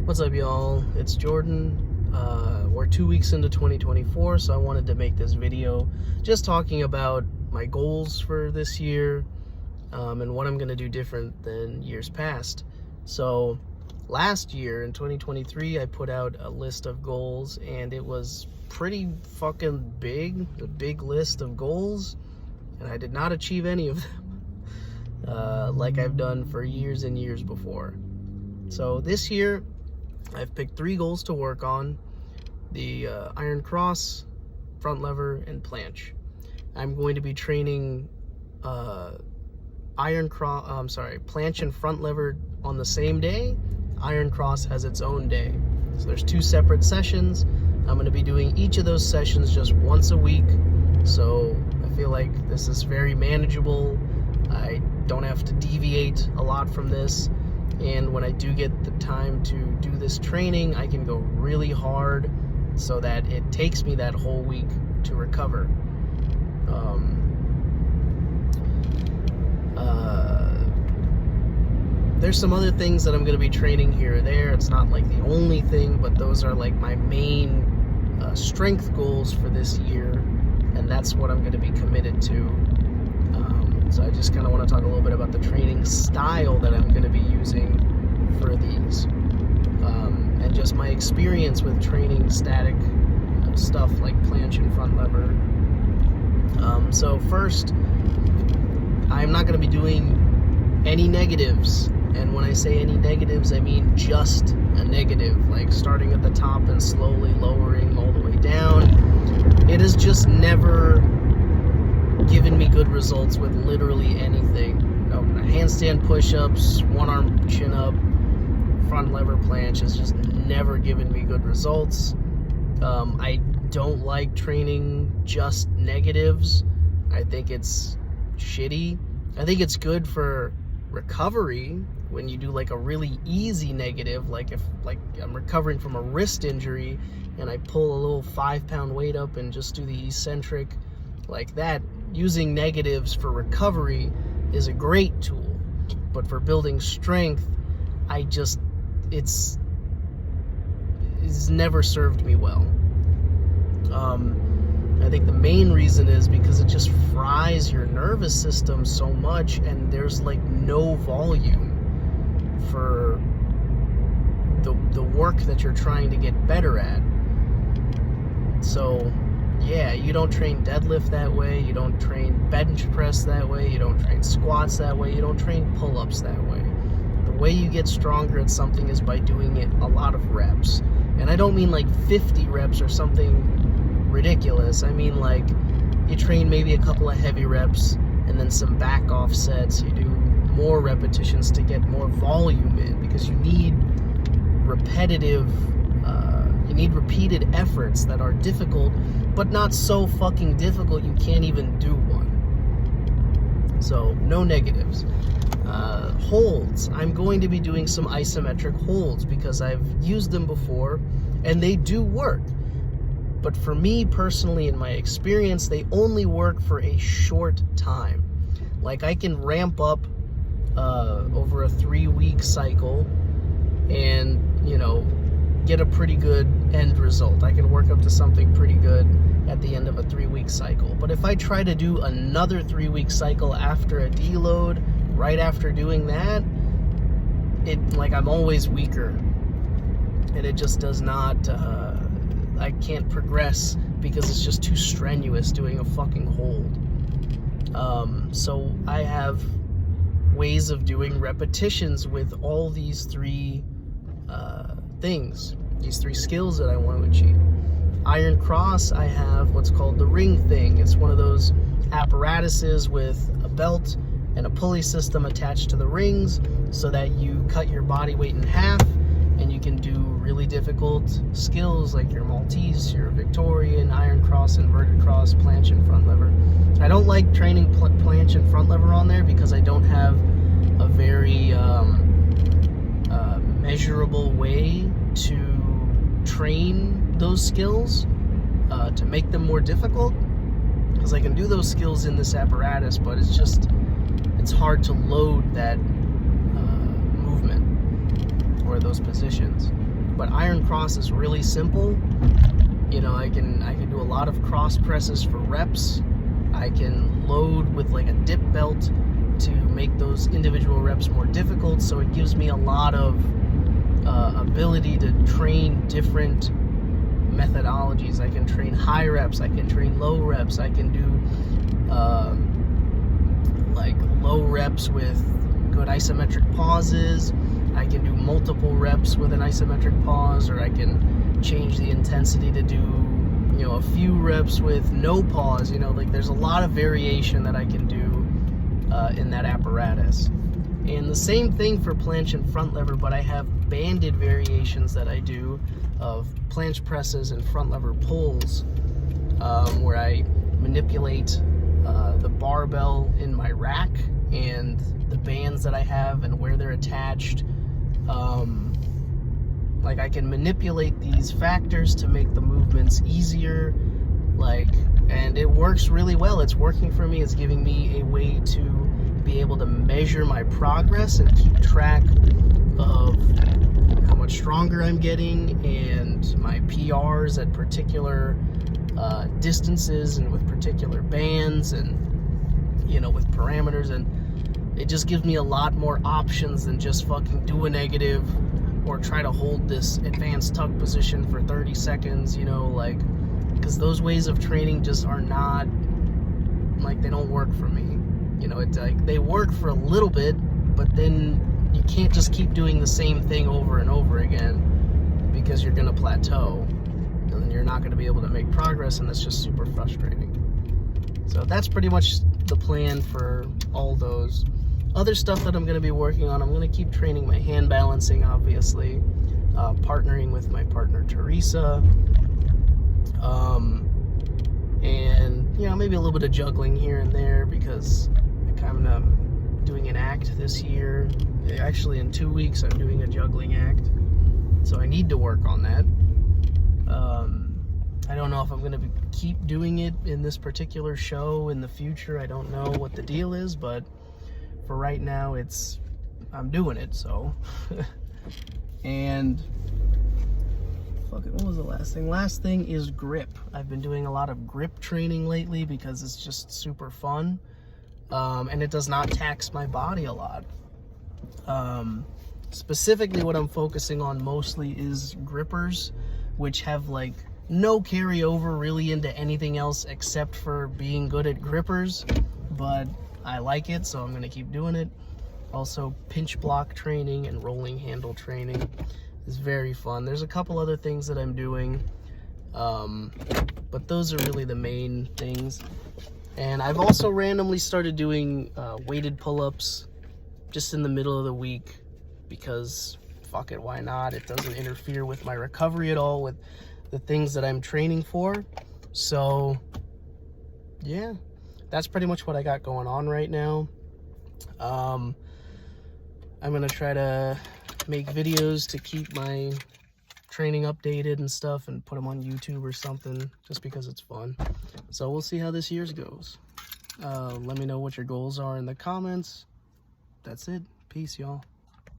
What's up, y'all? It's Jordan. We're 2 weeks into 2024, so I wanted to make this video just talking about my goals for this year and what I'm going to do different than years past. So last year in 2023, I put out a list of goals, and it was pretty fucking big, a big list of goals, and I did not achieve any of them like I've done for years and years before. So this year, I've picked 3 goals to work on: the iron cross, front lever, and planche. I'm going to be training planche and front lever on the same day. Iron cross has its own day. So there's 2 separate sessions. I'm going to be doing each of those sessions just once a week. So I feel like this is very manageable. I don't have to deviate a lot from this. And when I do get the time to do this training, I can go really hard so that it takes me that whole week to recover. There's some other things that I'm going to be training here or there. It's not like the only thing, but those are like my main strength goals for this year, and that's what I'm going to be committed to. So I just kind of want to talk a little bit about the training style that I'm going to be using for these, and just my experience with training static stuff like planche and front lever. So first, I'm not going to be doing any negatives, and when I say any negatives, I mean just a negative, like starting at the top and slowly lowering all the way down. It has just never given me good results with literally anything. Handstand push-ups, one-arm chin-up, front lever planche has just never given me good results. I don't like training just negatives. I think it's shitty. I think it's good for recovery when you do like a really easy negative, like if I'm recovering from a wrist injury and I pull a little 5-pound weight up and just do the eccentric like that. Using negatives for recovery is a great tool, but for building strength, it's never served me well. I think the main reason is because it just fries your nervous system so much, and there's like no volume for the work that you're trying to get better at. So yeah, you don't train deadlift that way, you don't train bench press that way, you don't train squats that way, you don't train pull-ups that way. The way you get stronger at something is by doing it a lot of reps. And I don't mean like 50 reps or something ridiculous. I mean like you train maybe a couple of heavy reps and then some back off sets. You do more repetitions to get more volume in, because you need repeated efforts that are difficult, but not so fucking difficult you can't even do one. So no negatives. Holds. I'm going to be doing some isometric holds because I've used them before and they do work. But for me personally, in my experience, they only work for a short time. Like I can ramp up over a 3-week cycle and, get a pretty good end result. I can work up to something pretty good at the end of a 3-week cycle. But if I try to do another 3-week cycle after a deload, right after doing that, I'm always weaker. And it just does not, I can't progress because it's just too strenuous doing a fucking hold. So I have ways of doing repetitions with all these 3 things, these 3 skills that I want to achieve. Iron cross, I have what's called the ring thing. It's one of those apparatuses with a belt and a pulley system attached to the rings so that you cut your body weight in half and you can do really difficult skills like your Maltese, your Victorian, iron cross, inverted cross, planche, and front lever. I don't like training planche and front lever on there because I don't have a very measurable way to train those skills to make them more difficult, because I can do those skills in this apparatus, but it's hard to load that movement or those positions. But iron cross is really simple. You know, I can do a lot of cross presses for reps. I can load with like a dip belt to make those individual reps more difficult. So it gives me a lot of ability to train different methodologies. I can train high reps, I can train low reps, I can do like low reps with good isometric pauses, I can do multiple reps with an isometric pause, or I can change the intensity to do, you know, a few reps with no pause. You know, like there's a lot of variation that I can do in that apparatus. And the same thing for planche and front lever, but I have banded variations that I do of planche presses and front lever pulls, where I manipulate the barbell in my rack and the bands that I have and where they're attached. Like I can manipulate these factors to make the movements easier, and it works really well. It's working for me. It's giving me a way to be able to measure my progress and keep track of how much stronger I'm getting and my PRs at particular distances and with particular bands and, you know, with parameters. And it just gives me a lot more options than just fucking do a negative or try to hold this advanced tuck position for 30 seconds, you know, like, because those ways of training just are not, like, they don't work for me. You know, it's like they work for a little bit, but then you can't just keep doing the same thing over and over again, because you're gonna plateau and you're not gonna be able to make progress, and that's just super frustrating. So that's pretty much the plan for all those. Other stuff that I'm gonna be working on, I'm gonna keep training my hand balancing, obviously, partnering with my partner Teresa, and, you know, maybe a little bit of juggling here and there, because I'm doing an act this year. Actually, in 2 weeks, I'm doing a juggling act, so I need to work on that. I don't know if I'm going to keep doing it in this particular show in the future. I don't know what the deal is, but for right now, I'm doing it, so. And fuck it, what was the last thing? Last thing is grip. I've been doing a lot of grip training lately because it's just super fun. And it does not tax my body a lot. Specifically, what I'm focusing on mostly is grippers, which have like no carryover really into anything else except for being good at grippers, but I like it, so I'm going to keep doing it. Also, pinch block training and rolling handle training is very fun. There's a couple other things that I'm doing, but those are really the main things. And I've also randomly started doing weighted pull-ups just in the middle of the week, because fuck it, why not? It doesn't interfere with my recovery at all, with the things that I'm training for. So yeah, that's pretty much what I got going on right now. I'm gonna try to make videos to keep my training updated and stuff, and put them on YouTube or something, just because it's fun. So we'll see how this year's goes. Let me know what your goals are in the comments. That's it. Peace, y'all.